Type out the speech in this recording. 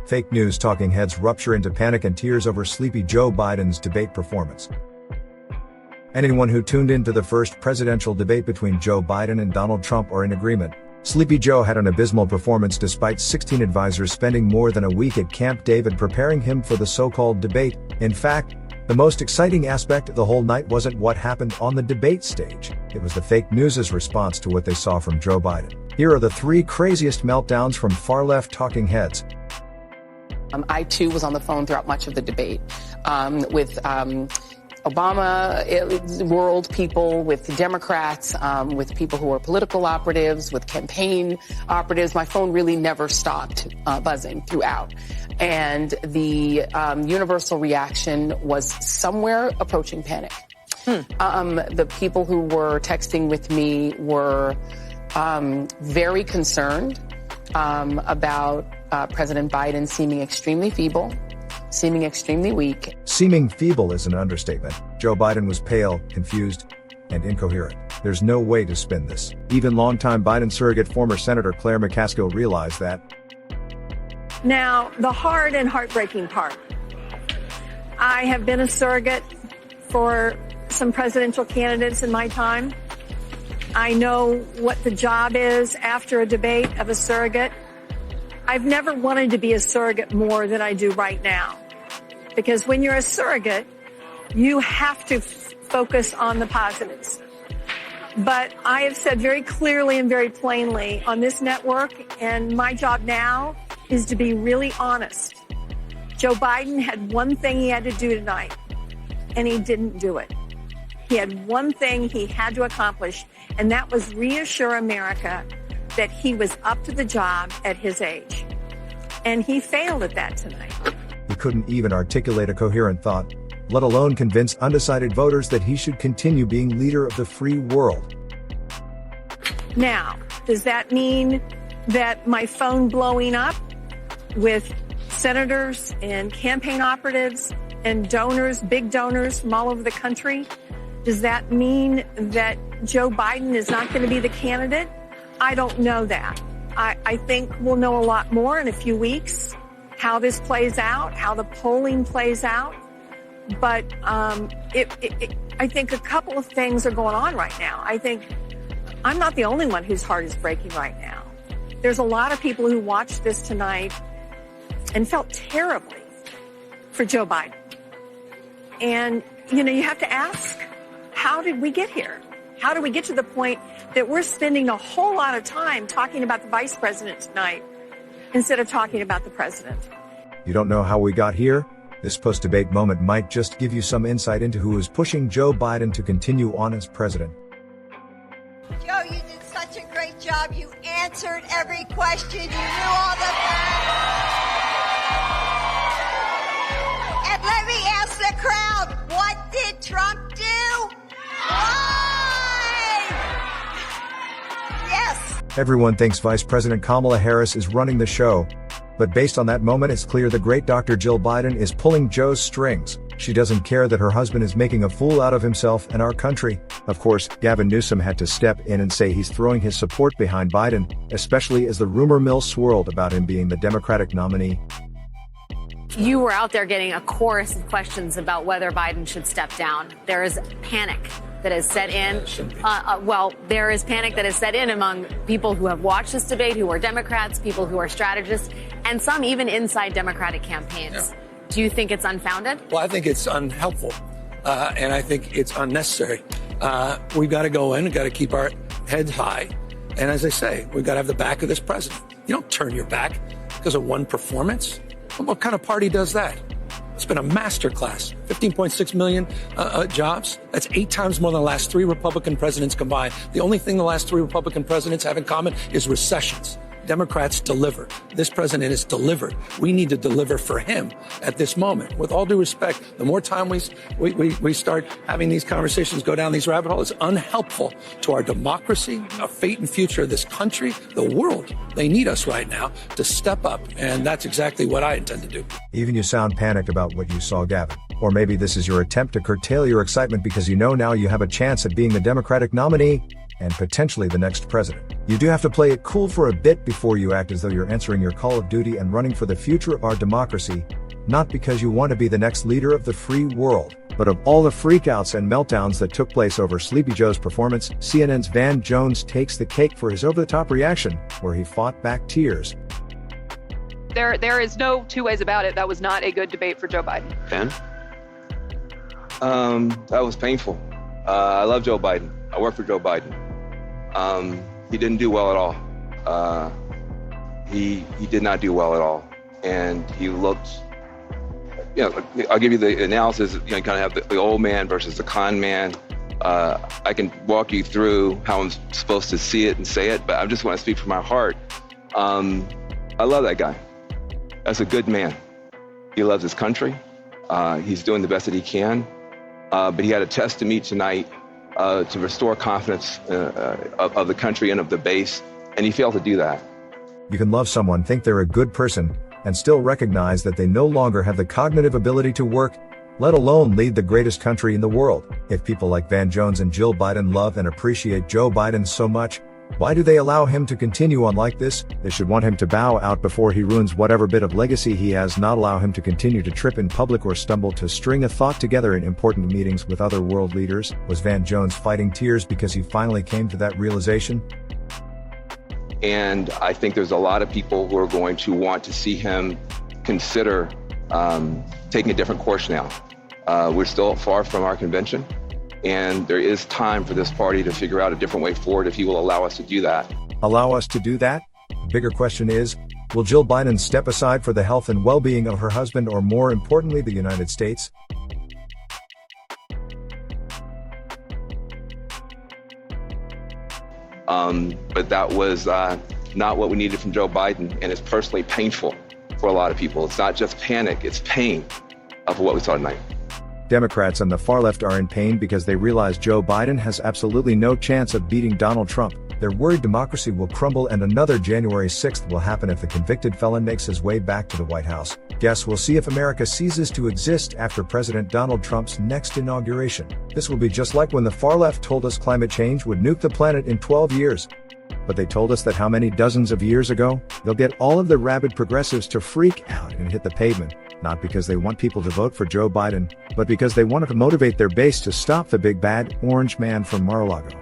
Fake news talking heads rupture into panic and tears over sleepy Joe Biden's debate performance. Anyone who tuned into the first presidential debate between Joe Biden and Donald Trump are in agreement. Sleepy Joe had an abysmal performance despite 16 advisors spending more than a week at Camp David preparing him for the so-called debate. In fact, the most exciting aspect of the whole night wasn't what happened on the debate stage. It was the fake news' response to what they saw from Joe Biden. Here are the 3 craziest meltdowns from far-left talking heads. I too was on the phone throughout much of the debate with Obama world people, with Democrats, with people who are political operatives, with campaign operatives. My phone really never stopped buzzing throughout. And the universal reaction was somewhere approaching panic. The people who were texting with me were very concerned about President Biden seeming extremely feeble, seeming extremely weak. Seeming feeble is an understatement. Joe Biden was pale, confused, and incoherent. There's no way to spin this. Even longtime Biden surrogate former Senator Claire McCaskill realized that. Now, the hard and heartbreaking part. I have been a surrogate for some presidential candidates in my time. I know what the job is after a debate of a surrogate. I've never wanted to be a surrogate more than I do right now. Because when you're a surrogate, you have to focus on the positives. But I have said very clearly and very plainly on this network, and my job now is to be really honest. Joe Biden had one thing he had to do tonight, and he didn't do it. He had one thing he had to accomplish, and that was reassure America that he was up to the job at his age. And he failed at that tonight. He couldn't even articulate a coherent thought, let alone convince undecided voters that he should continue being leader of the free world. Now, does that mean that my phone blowing up with senators and campaign operatives and donors, big donors from all over the country, does that mean that Joe Biden is not going to be the candidate? I don't know that. I think we'll know a lot more in a few weeks, how this plays out, how the polling plays out. But I think a couple of things are going on right now. I think I'm not the only one whose heart is breaking right now. There's a lot of people who watched this tonight and felt terribly for Joe Biden. And, you have to ask, how did we get here? How do we get to the point that we're spending a whole lot of time talking about the vice president tonight instead of talking about the president? You don't know how we got here? This post-debate moment might just give you some insight into who is pushing Joe Biden to continue on as president. Joe, you did such a great job. You answered every question. You knew all the facts. And let me ask the crowd, what did Trump do? Why? Yes. Everyone thinks Vice President Kamala Harris is running the show. But based on that moment, it's clear the great Dr. Jill Biden is pulling Joe's strings. She doesn't care that her husband is making a fool out of himself and our country. Of course, Gavin Newsom had to step in and say he's throwing his support behind Biden, especially as the rumor mill swirled about him being the Democratic nominee. You were out there getting a chorus of questions about whether Biden should step down. There is panic that has set in. There is panic that has set in among people who have watched this debate, who are Democrats, people who are strategists, and some even inside Democratic campaigns. Yeah. Do you think it's unfounded? Well, I think it's unhelpful, and I think it's unnecessary. We've got to go in, we've got to keep our heads high. And as I say, we've got to have the back of this president. You don't turn your back because of one performance. What kind of party does that? It's been a masterclass. 15.6 million jobs. That's 8 times more than the last 3 Republican presidents combined. The only thing the last 3 Republican presidents have in common is recessions. Democrats deliver. This president has delivered. We need to deliver for him at this moment. With all due respect, the more time we start having these conversations, go down these rabbit holes, it's unhelpful to our democracy, our fate and future of this country, the world. They need us right now to step up, and that's exactly what I intend to do. Even you sound panicked about what you saw, Gavin. Or maybe this is your attempt to curtail your excitement because you know now you have a chance at being the Democratic nominee. and potentially the next president. You do have to play it cool for a bit before you act as though you're answering your call of duty and running for the future of our democracy, not because you want to be the next leader of the free world, but of all the freakouts and meltdowns that took place over Sleepy Joe's performance. CNN's Van Jones takes the cake for his over-the-top reaction, where he fought back tears. There is no two ways about it. That was not a good debate for Joe Biden. Ben? That was painful. I love Joe Biden. I work for Joe Biden. He didn't do well at all. He did not do well at all. And he looked, I'll give you the analysis. You kind of have the old man versus the con man. I can walk you through how I'm supposed to see it and say it, but I just want to speak from my heart. I love that guy. That's a good man. He loves his country. He's doing the best that he can. But he had a test to meet tonight to restore confidence of the country and of the base, and he failed to do that. You can love someone, think they're a good person, and still recognize that they no longer have the cognitive ability to work, let alone lead the greatest country in the world. If people like Van Jones and Jill Biden love and appreciate Joe Biden so much, why do they allow him to continue on like this? They should want him to bow out before he ruins whatever bit of legacy he has, not allow him to continue to trip in public or stumble to string a thought together in important meetings with other world leaders. Was Van Jones fighting tears because he finally came to that realization? And I think there's a lot of people who are going to want to see him consider taking a different course now. We're still far from our convention. And there is time for this party to figure out a different way forward if he will allow us to do that. Allow us to do that? Bigger question is, will Jill Biden step aside for the health and well-being of her husband, or more importantly, the United States? But that was not what we needed from Joe Biden, and it's personally painful for a lot of people. It's not just panic, it's pain of what we saw tonight. Democrats and the far left are in pain because they realize Joe Biden has absolutely no chance of beating Donald Trump. They're worried democracy will crumble and another January 6th will happen if the convicted felon makes his way back to the White House. Guess we'll see if America ceases to exist after President Donald Trump's next inauguration. This will be just like when the far left told us climate change would nuke the planet in 12 years. But they told us that how many dozens of years ago? They'll get all of the rabid progressives to freak out and hit the pavement, not because they want people to vote for Joe Biden, but because they want to motivate their base to stop the big bad orange man from Mar-a-Lago.